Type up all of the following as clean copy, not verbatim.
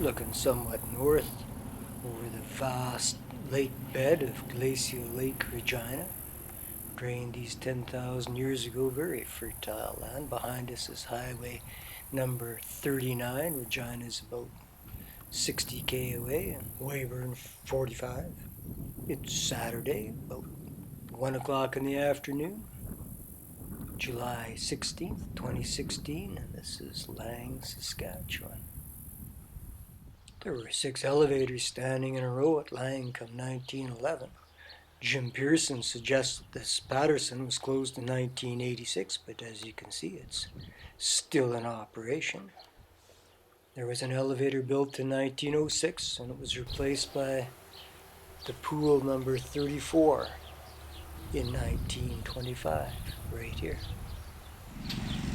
looking somewhat north over the vast lake bed of glacial Lake Regina, drained these 10,000 years ago very fertile land. Behind us is highway number 39. Regina is about 60k away, and Weyburn 45. It's Saturday, about 1 o'clock in the afternoon, July 16th, 2016, and this is Lang, Saskatchewan. There were 6 elevators standing in a row at Lang come 1911. Jim Pearson suggests that this Patterson was closed in 1986, but as you can see, it's still in operation. There was an elevator built in 1906, and it was replaced by the pool number 34 in 1925, right here.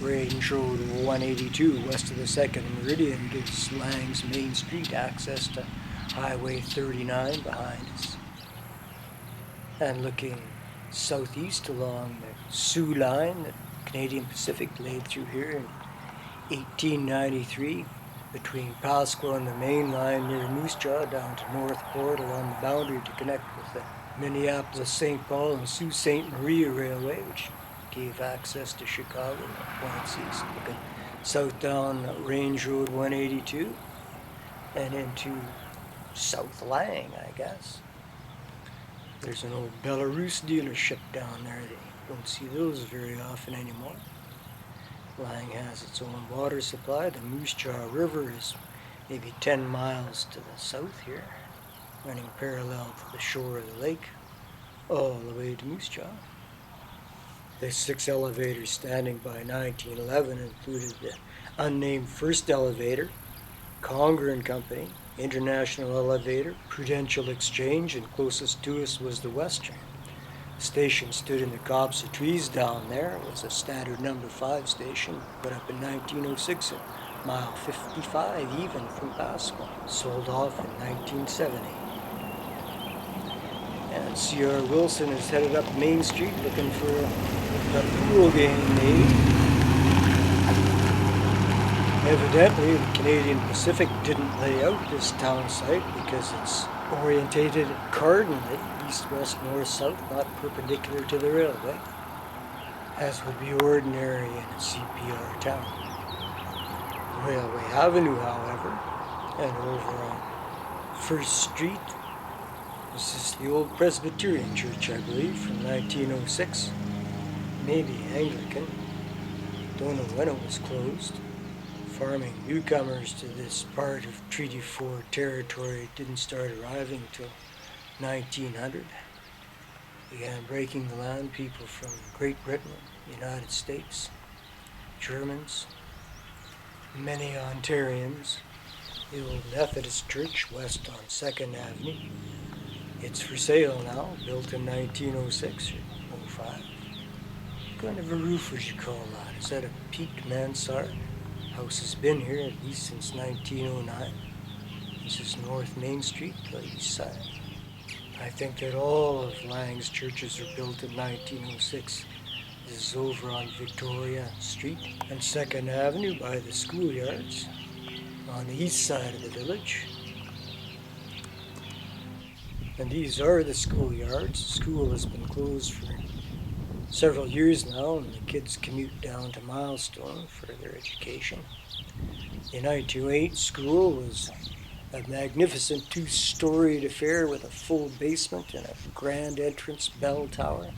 Range Road 182 west of the 2nd Meridian gives Lang's Main Street access to Highway 39 behind us. And looking southeast along the Sioux Line that Canadian Pacific laid through here in 1893 between Pasqua and the main line near Moose Jaw down to North Port along the boundary to connect with the Minneapolis-St. Paul and Sault Ste. Marie Railway, which gave access to Chicago at points east. Looking south down Range Road 182 and into South Lang, I guess. There's an old Belarus dealership down there. They don't see those very often anymore. Lang has its own water supply. The Moose Jaw River is maybe 10 miles to the south here, running parallel to the shore of the lake, all the way to Moose Jaw. The 6 elevators standing by 1911 included the unnamed first elevator, Conger and Company, International Elevator, Prudential Exchange, and closest to us was the Western. The station stood in the copse of trees down there. It was a standard number 5 station, put up in 1906 at mile 55 even from Pasqua, sold off in 1970. And C.R. Wilson is headed up Main Street looking for a pool game made. Evidently, the Canadian Pacific didn't lay out this town site because it's orientated cardinally east, west, north, south, not perpendicular to the railway, as would be ordinary in a CPR town. Railway Avenue, however, and over on First Street, this is the old Presbyterian church, I believe, from 1906, maybe Anglican, don't know when it was closed. Farming newcomers to this part of Treaty 4 territory didn't start arriving until 1900. Began breaking the land people from Great Britain, United States, Germans, many Ontarians. The old Methodist church west on 2nd Avenue. It's for sale now, built in 1906 or 05. What kind of a roof would you call that? Is that a peaked mansard? House has been here at least since 1909. This is North Main Street, the east side. I think that all of Lang's churches were built in 1906. This is over on Victoria Street and 2nd Avenue by the schoolyards on the east side of the village. And these are the schoolyards. The school has been closed for several years now, and the kids commute down to Milestone for their education. The 1908 school was a magnificent 2-storied affair with a full basement and a grand entrance bell tower,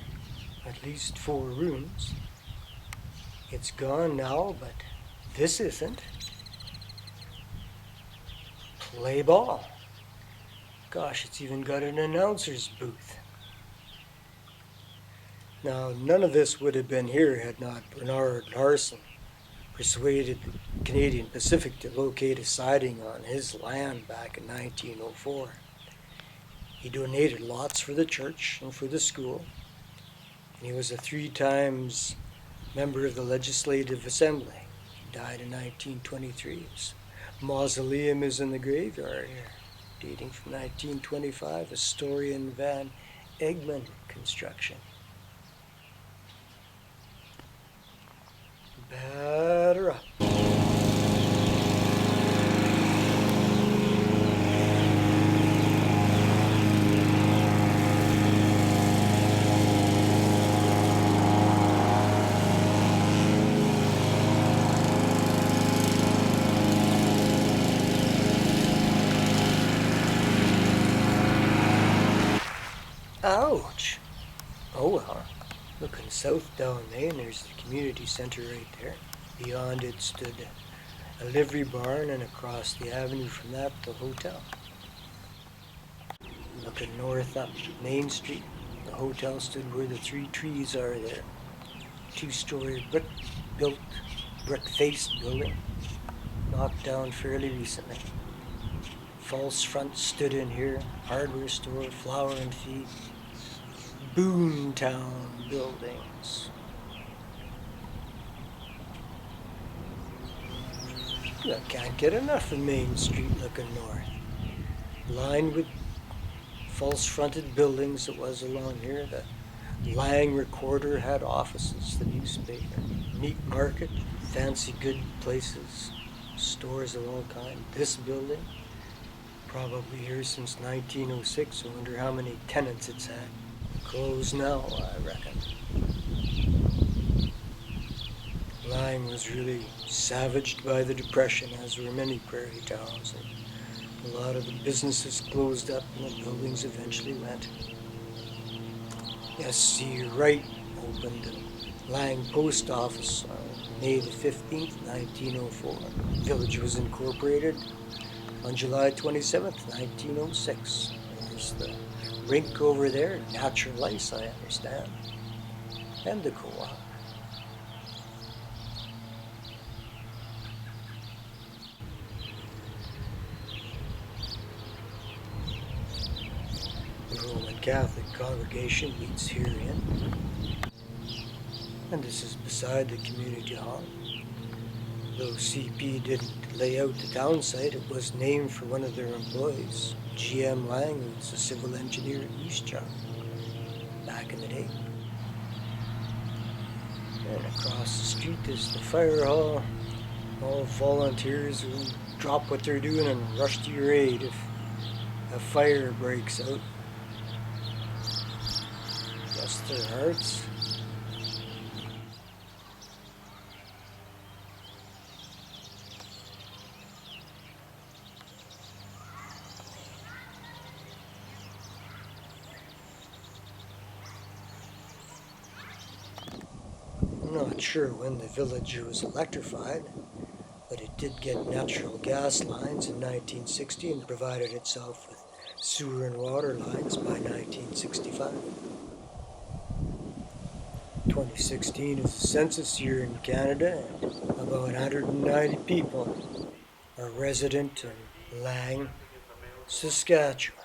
at least 4 rooms. It's gone now, but this isn't. Play ball. Gosh, it's even got an announcer's booth. Now, none of this would have been here had not Bernard Larson persuaded the Canadian Pacific to locate a siding on his land back in 1904. He donated lots for the church and for the school, and he was a 3 times member of the Legislative Assembly. He died in 1923. His mausoleum is in the graveyard here, dating from 1925, historian Van Egmond construction. Batter up. Ouch! Oh well. Looking south down there, and there's the community centre right there. Beyond it stood a livery barn, and across the avenue from that, the hotel. Looking north up Main Street, the hotel stood where the three trees are there. Two-story brick-built, brick-faced building, knocked down fairly recently. False front stood in here, hardware store, flour and feed. Boomtown buildings. I can't get enough of Main Street looking north. Lined with false-fronted buildings it was along here. The Lang Recorder had offices, the newspaper. Meat market, fancy good places, stores of all kinds. This building, probably here since 1906. I wonder how many tenants it's had. Closed now, I reckon. Lang was really savaged by the Depression, as were many prairie towns. And a lot of the businesses closed up and the buildings eventually went. S.C. Wright opened the Lang Post Office on May the 15th, 1904. The village was incorporated on July 27th, 1906. There's the rink over there, natural ice, I understand, and the co-op. The Roman Catholic congregation meets herein, and this is beside the community hall. Though CP didn't lay out the town site, it was named for one of their employees, G.M. Lang, who was a civil engineer at East Young back in the day. And across the street is the fire hall. All volunteers who drop what they're doing and rush to your aid if a fire breaks out. Bless their hearts. I'm not sure when the village was electrified, but it did get natural gas lines in 1960 and provided itself with sewer and water lines by 1965. 2016 is the census year in Canada, and about 190 people are resident in Lang, Saskatchewan.